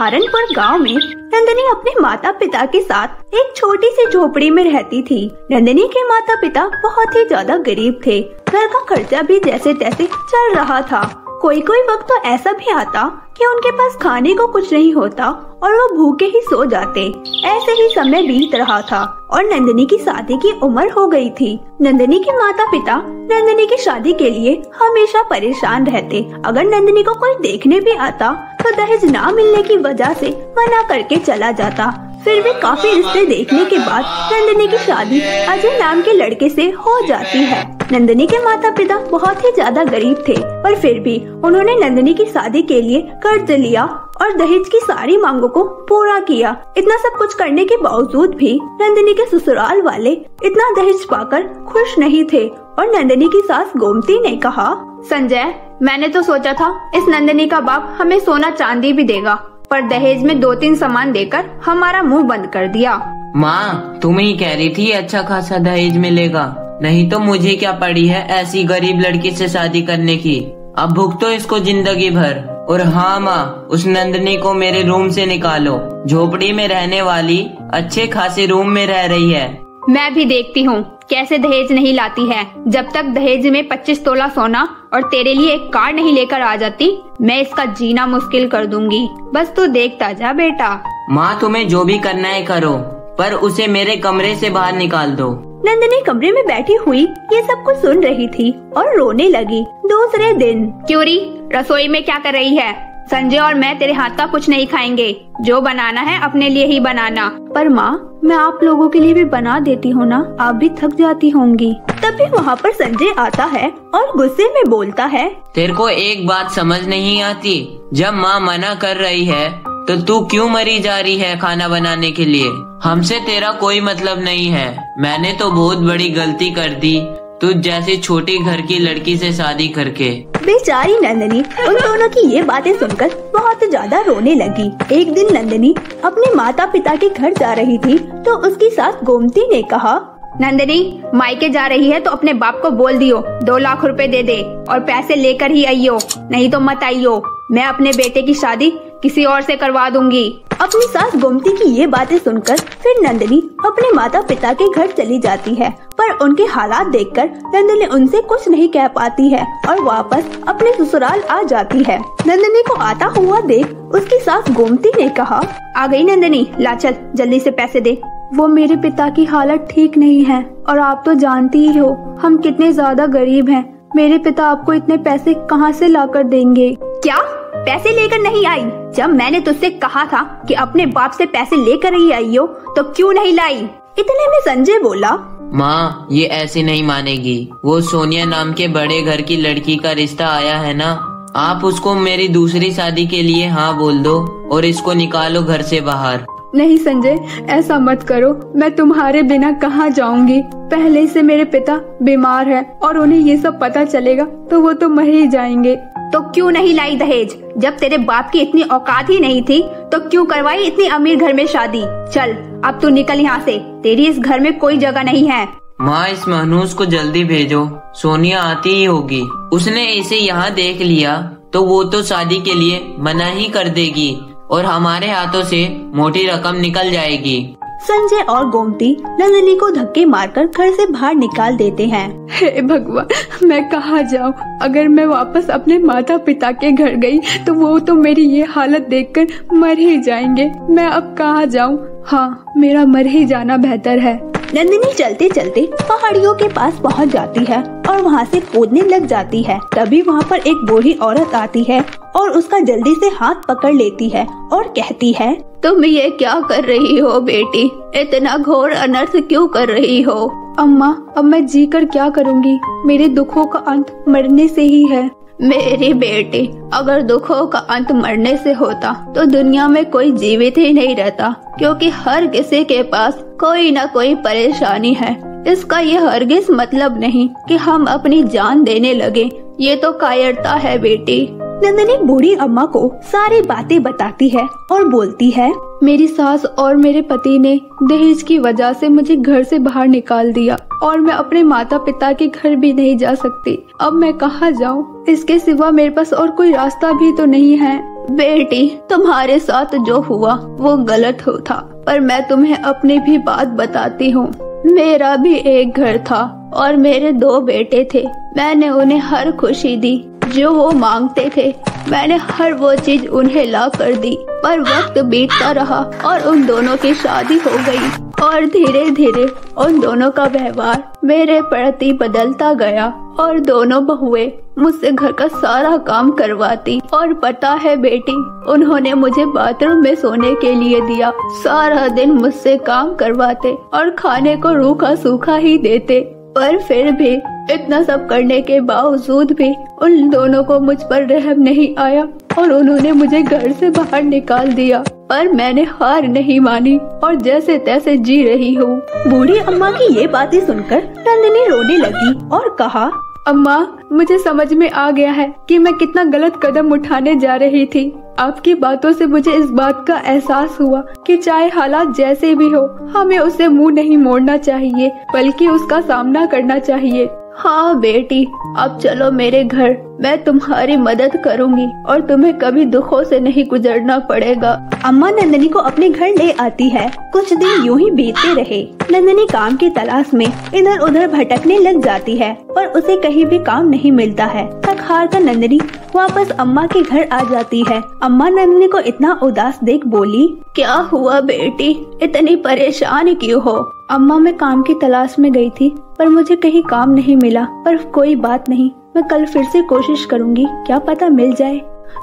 सहारनपुर गांव में नंदिनी अपने माता पिता के साथ एक छोटी सी झोपड़ी में रहती थी। नंदिनी के माता पिता बहुत ही ज्यादा गरीब थे। घर का खर्चा भी जैसे तैसे चल रहा था। कोई कोई वक्त तो ऐसा भी आता कि उनके पास खाने को कुछ नहीं होता और वो भूखे ही सो जाते। ऐसे ही समय बीत रहा था और नंदिनी की शादी की उम्र हो गई थी। नंदिनी के माता पिता नंदिनी की शादी के लिए हमेशा परेशान रहते। अगर नंदिनी को कोई देखने भी आता तो दहेज ना मिलने की वजह से मना करके चला जाता। फिर भी काफी रिश्ते देखने के बाद नंदिनी की शादी अजय नाम के लड़के से हो जाती है। नंदिनी के माता पिता बहुत ही ज्यादा गरीब थे, पर फिर भी उन्होंने नंदिनी की शादी के लिए कर्ज लिया और दहेज की सारी मांगों को पूरा किया। इतना सब कुछ करने के बावजूद भी नंदिनी के ससुराल वाले इतना दहेज पाकर खुश नहीं थे और नंदिनी की सास गोमती ने कहा, संजय, मैंने तो सोचा था इस नंदिनी का बाप हमें सोना चांदी भी देगा, पर दहेज में 2-3 सामान देकर हमारा मुंह बंद कर दिया। माँ, तुम ही कह रही थी अच्छा खासा दहेज मिलेगा, नहीं तो मुझे क्या पड़ी है ऐसी गरीब लड़की से शादी करने की। अब भुगतो इसको जिंदगी भर। और हाँ माँ, उस नंदिनी को मेरे रूम से निकालो। झोपड़ी में रहने वाली अच्छे खासे रूम में रह रही है। मैं भी देखती हूँ कैसे दहेज नहीं लाती है। जब तक दहेज में 25 तोला सोना और तेरे लिए एक कार नहीं लेकर आ जाती, मैं इसका जीना मुश्किल कर दूंगी। बस तू देखता जा बेटा। माँ, तुम्हें जो भी करना है करो, पर उसे मेरे कमरे से बाहर निकाल दो। नंदिनी कमरे में बैठी हुई ये सब कुछ सुन रही थी और रोने लगी। दूसरे दिन, क्यूरी, रसोई में क्या कर रही है? संजय और मैं तेरे हाथ का कुछ नहीं खाएंगे। जो बनाना है अपने लिए ही बनाना। पर माँ, मैं आप लोगों के लिए भी बना देती हूँ ना, आप भी थक जाती होंगी। तभी वहाँ पर संजय आता है और गुस्से में बोलता है, तेरे को एक बात समझ नहीं आती? जब माँ मना कर रही है तो तू क्यों मरी जा रही है खाना बनाने के लिए? हमसे तेरा कोई मतलब नहीं है। मैंने तो बहुत बड़ी गलती कर दी तुझ जैसी छोटी घर की लड़की से शादी करके। बेचारी नंदिनी उन दोनों की ये बातें सुनकर बहुत ज्यादा रोने लगी। एक दिन नंदिनी अपने माता पिता के घर जा रही थी तो उसकी सास गोमती ने कहा, नंदिनी, मायके जा रही है तो अपने बाप को बोल दियो 2 लाख रुपए दे दे और पैसे लेकर ही आइयो, नहीं तो मत आइयो। मैं अपने बेटे की शादी किसी और से करवा दूंगी। अपनी सास गोमती की ये बातें सुनकर फिर नंदिनी अपने माता पिता के घर चली जाती है, पर उनके हालात देखकर नंदिनी उनसे कुछ नहीं कह पाती है और वापस अपने ससुराल आ जाती है। नंदिनी को आता हुआ देख उसकी सास गोमती ने कहा, आ गई नंदिनी, ला चल जल्दी से पैसे दे। वो मेरे पिता की हालत ठीक नहीं है और आप तो जानती ही हो हम कितने ज्यादा गरीब हैं। मेरे पिता आपको इतने पैसे कहाँ से लाकर देंगे? क्या पैसे लेकर नहीं आई? जब मैंने तुझसे कहा था कि अपने बाप से पैसे लेकर ही आई हो तो क्यों नहीं लाई? इतने में संजय बोला, माँ, ये ऐसे नहीं मानेगी। वो सोनिया नाम के बड़े घर की लड़की का रिश्ता आया है ना, आप उसको मेरी दूसरी शादी के लिए हाँ बोल दो और इसको निकालो घर से बाहर। नहीं संजय, ऐसा मत करो। मैं तुम्हारे बिना कहाँ जाऊंगी? पहले से मेरे पिता बीमार है और उन्हें ये सब पता चलेगा तो वो तो मर ही जाएंगे। तो क्यों नहीं लाई दहेज? जब तेरे बाप की इतनी औकात ही नहीं थी तो क्यों करवाई इतनी अमीर घर में शादी? चल अब तू निकल यहाँ से, तेरी इस घर में कोई जगह नहीं है। माँ, इस महनूस को जल्दी भेजो, सोनिया आती ही होगी। उसने इसे यहाँ देख लिया तो वो तो शादी के लिए मना ही कर देगी और हमारे हाथों से मोटी रकम निकल जाएगी। संजय और गोमती नंदिनी को धक्के मारकर घर से बाहर निकाल देते हैं। हे भगवान, मैं कहाँ जाऊँ? अगर मैं वापस अपने माता पिता के घर गई तो वो तो मेरी ये हालत देखकर मर ही जाएंगे। मैं अब कहाँ जाऊँ? हाँ, मेरा मर ही जाना बेहतर है। नंदिनी चलते चलते पहाड़ियों के पास पहुँच जाती है और वहाँ से कूदने लग जाती है। तभी वहाँ पर एक बूढ़ी औरत आती है और उसका जल्दी से हाथ पकड़ लेती है और कहती है, तुम ये क्या कर रही हो बेटी? इतना घोर अनर्थ क्यों कर रही हो? अम्मा, अब मैं जी कर क्या करूँगी? मेरे दुखों का अंत मरने से ही है। मेरी बेटी, अगर दुखों का अंत मरने से होता तो दुनिया में कोई जीवित ही नहीं रहता, क्योंकि हर किसी के पास कोई न कोई परेशानी है। इसका ये हरगिज मतलब नहीं कि हम अपनी जान देने लगे। ये तो कायरता है बेटी। नंदिनी बूढ़ी अम्मा को सारी बातें बताती है और बोलती है, मेरी सास और मेरे पति ने दहेज की वजह से मुझे घर से बाहर निकाल दिया और मैं अपने माता पिता के घर भी नहीं जा सकती। अब मैं कहाँ जाऊँ? इसके सिवा मेरे पास और कोई रास्ता भी तो नहीं है। बेटी, तुम्हारे साथ जो हुआ वो गलत हो था, पर मैं तुम्हें अपनी भी बात बताती हूँ। मेरा भी एक घर था और मेरे 2 बेटे थे। मैंने उन्हें हर खुशी दी जो वो मांगते थे। मैंने हर वो चीज उन्हें ला कर दी, पर वक्त बीतता रहा और उन दोनों की शादी हो गई और धीरे धीरे उन दोनों का व्यवहार मेरे प्रति बदलता गया और दोनों बहुएं मुझसे घर का सारा काम करवाती। और पता है बेटी, उन्होंने मुझे बाथरूम में सोने के लिए दिया, सारा दिन मुझसे काम करवाते और खाने को रूखा सूखा ही देते। पर फिर भी इतना सब करने के बावजूद भी उन दोनों को मुझ पर रहम नहीं आया और उन्होंने मुझे घर से बाहर निकाल दिया। पर मैंने हार नहीं मानी और जैसे तैसे जी रही हूँ। बूढ़ी अम्मा की ये बातें सुनकर नंदिनी रोने लगी और कहा, अम्मा, मुझे समझ में आ गया है कि मैं कितना गलत कदम उठाने जा रही थी। आपकी बातों से मुझे इस बात का एहसास हुआ कि चाहे हालात जैसे भी हो, हमें उसे मुंह नहीं मोड़ना चाहिए, बल्कि उसका सामना करना चाहिए। हाँ बेटी, अब चलो मेरे घर, मैं तुम्हारी मदद करूंगी और तुम्हें कभी दुखों से नहीं गुजरना पड़ेगा। अम्मा नंदिनी को अपने घर ले आती है। कुछ दिन यूं ही बीतते रहे। नंदिनी काम की तलाश में इधर उधर भटकने लग जाती है पर उसे कहीं भी काम नहीं मिलता है। थक हार कर नंदिनी वापस अम्मा के घर आ जाती है। अम्मा नंदिनी को इतना उदास देख बोली, क्या हुआ बेटी, इतनी परेशान क्यों हो? अम्मा, मैं काम की तलाश में गई थी पर मुझे कहीं काम नहीं मिला, पर कोई बात नहीं, मैं कल फिर से कोशिश करूंगी, क्या पता मिल जाए।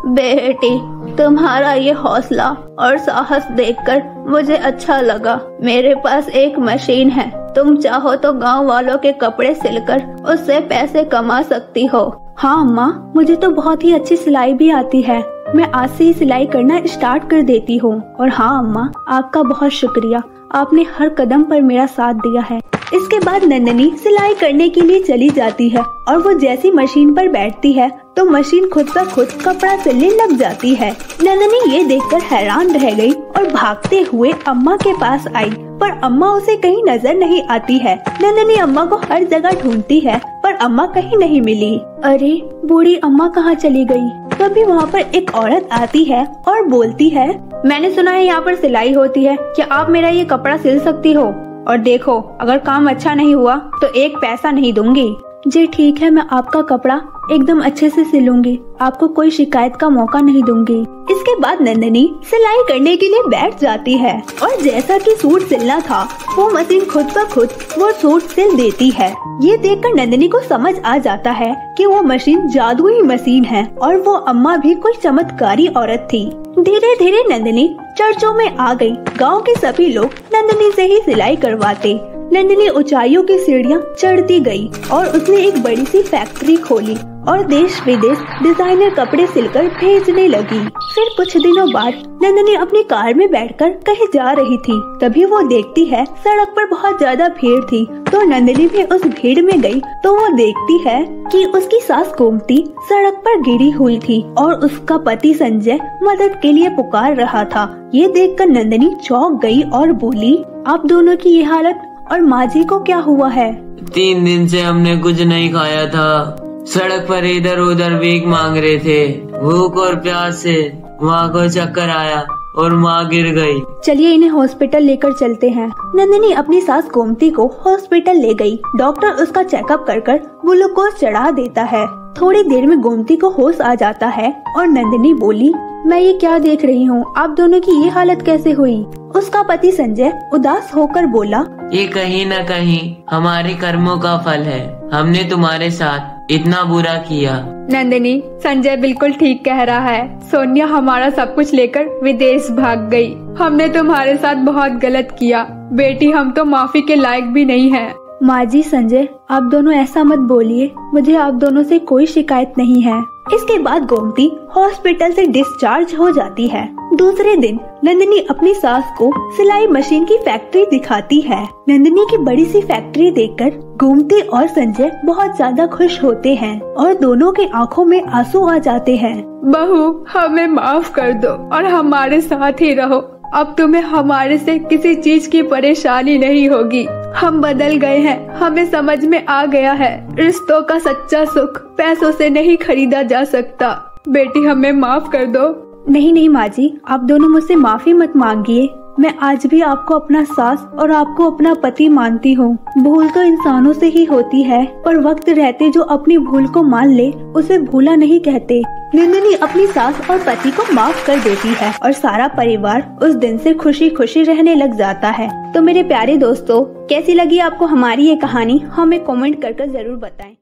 बेटी, तुम्हारा ये हौसला और साहस देखकर मुझे अच्छा लगा। मेरे पास एक मशीन है, तुम चाहो तो गांव वालों के कपड़े सिलकर उससे पैसे कमा सकती हो। हाँ अम्मा, मुझे तो बहुत ही अच्छी सिलाई भी आती है, मैं आज से ही सिलाई करना स्टार्ट कर देती हूँ। और हाँ अम्मा, आपका बहुत शुक्रिया, आपने हर कदम पर मेरा साथ दिया है। इसके बाद नंदिनी सिलाई करने के लिए चली जाती है और वो जैसी मशीन पर बैठती है तो मशीन खुद ब खुद कपड़ा सिलने लग जाती है। नंदिनी ये देखकर हैरान रह गई और भागते हुए अम्मा के पास आई, पर अम्मा उसे कहीं नजर नहीं आती है। नंदिनी अम्मा को हर जगह ढूंढती है पर अम्मा कहीं नहीं मिली। अरे, बूढ़ी अम्मा कहाँ चली गई? तभी वहाँ पर एक औरत आती है और बोलती है, मैंने सुना है यहाँ पर सिलाई होती है, क्या आप मेरा ये कपड़ा सिल सकती हो? और देखो, अगर काम अच्छा नहीं हुआ तो 1 पैसा नहीं दूंगी। जी ठीक है, मैं आपका कपड़ा एकदम अच्छे से सिलूंगी, आपको कोई शिकायत का मौका नहीं दूंगी। इसके बाद नंदिनी सिलाई करने के लिए बैठ जाती है और जैसा कि सूट सिलना था वो मशीन खुद ब खुद वो सूट सिल देती है। ये देखकर नंदिनी को समझ आ जाता है कि वो मशीन जादुई मशीन है और वो अम्मा भी कोई चमत्कारी औरत थी। धीरे धीरे नंदिनी चर्चों में आ गई। गांव के सभी लोग नंदिनी से ही सिलाई करवाते। नंदिनी ऊंचाइयों की सीढ़ियां चढ़ती गई और उसने एक बड़ी सी फैक्ट्री खोली और देश विदेश डिजाइनर कपड़े सिलकर भेजने लगी। फिर कुछ दिनों बाद नंदिनी अपनी कार में बैठकर कहीं जा रही थी। तभी वो देखती है सड़क पर बहुत ज्यादा भीड़ थी, तो नंदिनी भी उस भीड़ में गई तो वो देखती है कि उसकी सास गोमती सड़क पर गिरी हुई थी और उसका पति संजय मदद के लिए पुकार रहा था। ये देखकर नंदिनी चौंक गई और बोली, आप दोनों की ये हालत, और माँ जी को क्या हुआ है? 3 दिन से हमने कुछ नहीं खाया था, सड़क पर इधर उधर भीख मांग रहे थे। भूख और प्यास से माँ को चक्कर आया और माँ गिर गई। चलिए इन्हें हॉस्पिटल लेकर चलते हैं। नंदिनी अपनी सास गोमती को हॉस्पिटल ले गई। डॉक्टर उसका चेकअप कर ग्लूकोज चढ़ा देता है। थोड़ी देर में गोमती को होश आ जाता है और नंदिनी बोली, मैं ये क्या देख रही हूँ, आप दोनों की ये हालत कैसे हुई? उसका पति संजय उदास होकर बोला, ये कहीं न कहीं हमारे कर्मों का फल है, हमने तुम्हारे साथ इतना बुरा किया। नंदिनी, संजय बिल्कुल ठीक कह रहा है। सोनिया हमारा सब कुछ लेकर विदेश भाग गई। हमने तुम्हारे साथ बहुत गलत किया बेटी, हम तो माफी के लायक भी नहीं हैं। माँ जी, संजय आप दोनों ऐसा मत बोलिए, मुझे आप दोनों से कोई शिकायत नहीं है। इसके बाद गोमती हॉस्पिटल से डिस्चार्ज हो जाती है। दूसरे दिन नंदिनी अपनी सास को सिलाई मशीन की फैक्ट्री दिखाती है। नंदिनी की बड़ी सी फैक्ट्री देखकर गोमती और संजय बहुत ज्यादा खुश होते हैं और दोनों के आंखों में आंसू आ जाते हैं। बहू, हमें माफ कर दो और हमारे साथ ही रहो। अब तुम्हें हमारे से किसी चीज की परेशानी नहीं होगी। हम बदल गए हैं, हमें समझ में आ गया है रिश्तों का सच्चा सुख पैसों से नहीं खरीदा जा सकता। बेटी, हमें माफ कर दो। नहीं नहीं माँ जी, आप दोनों मुझसे माफी मत मांगिए। मैं आज भी आपको अपना सास और आपको अपना पति मानती हूँ। भूल तो इंसानों से ही होती है, पर वक्त रहते जो अपनी भूल को मान ले उसे भूला नहीं कहते। नंदिनी अपनी सास और पति को माफ कर देती है और सारा परिवार उस दिन से खुशी खुशी रहने लग जाता है। तो मेरे प्यारे दोस्तों, कैसी लगी आपको हमारी ये कहानी? हमें कमेंट कर जरूर बताएं।